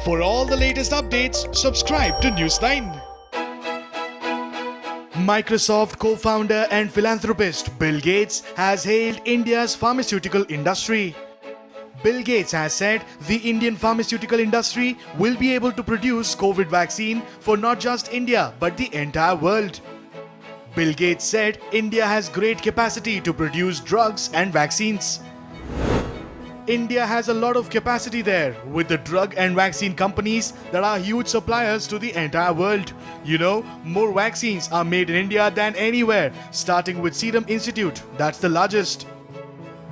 For all the latest updates, subscribe to News9. Microsoft co-founder and philanthropist Bill Gates has hailed India's pharmaceutical industry. Bill Gates has said the Indian pharmaceutical industry will be able to produce COVID vaccine for not just India but the entire world. Bill Gates said India has great capacity to produce drugs and vaccines. India has a lot of capacity there with the drug and vaccine companies that are huge suppliers to the entire world. You know, more vaccines are made in India than anywhere, starting with Serum Institute, that's the largest.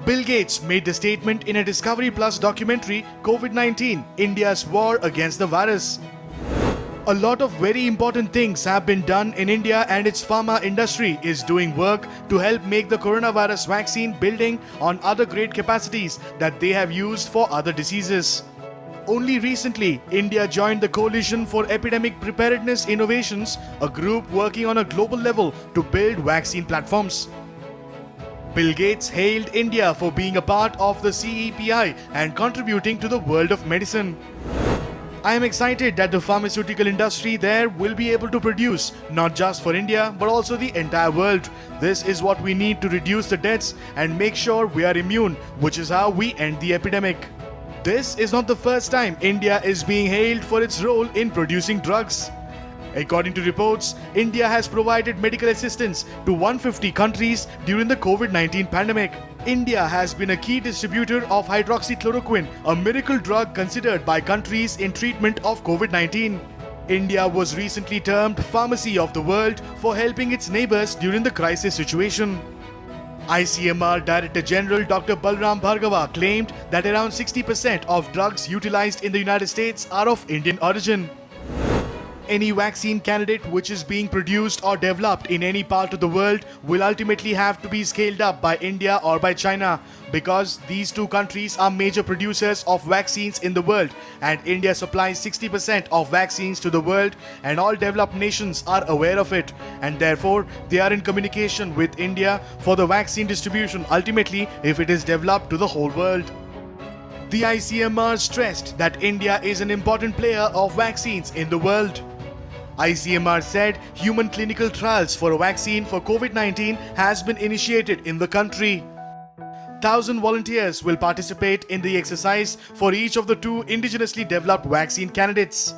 Bill Gates made the statement in a Discovery Plus documentary, COVID-19, India's War Against the Virus. A lot of very important things have been done in India, and its pharma industry is doing work to help make the coronavirus vaccine, building on other great capacities that they have used for other diseases. Only recently, India joined the Coalition for Epidemic Preparedness Innovations, a group working on a global level to build vaccine platforms. Bill Gates hailed India for being a part of the CEPI and contributing to the world of medicine. I am excited that the pharmaceutical industry there will be able to produce not just for India but also the entire world. This is what we need to reduce the deaths and make sure we are immune, which is how we end the epidemic. This is not the first time India is being hailed for its role in producing drugs. According to reports, India has provided medical assistance to 150 countries during the COVID-19 pandemic. India has been a key distributor of hydroxychloroquine, a miracle drug considered by countries in treatment of COVID-19. India was recently termed Pharmacy of the World for helping its neighbors during the crisis situation. ICMR Director General Dr. Balram Bhargava claimed that around 60% of drugs utilized in the United States are of Indian origin. Any vaccine candidate which is being produced or developed in any part of the world will ultimately have to be scaled up by India or by China, because these two countries are major producers of vaccines in the world, and India supplies 60% of vaccines to the world, and all developed nations are aware of it, and therefore they are in communication with India for the vaccine distribution ultimately if it is developed to the whole world. The ICMR stressed that India is an important player of vaccines in the world. ICMR said human clinical trials for a vaccine for COVID-19 has been initiated in the country. 1,000 volunteers will participate in the exercise for each of the two indigenously developed vaccine candidates.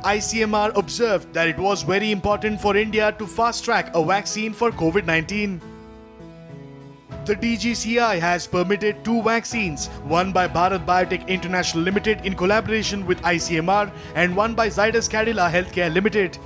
ICMR observed that it was very important for India to fast-track a vaccine for COVID-19. The DGCI has permitted two vaccines, one by Bharat Biotech International Limited in collaboration with ICMR and one by Zydus Cadila Healthcare Limited.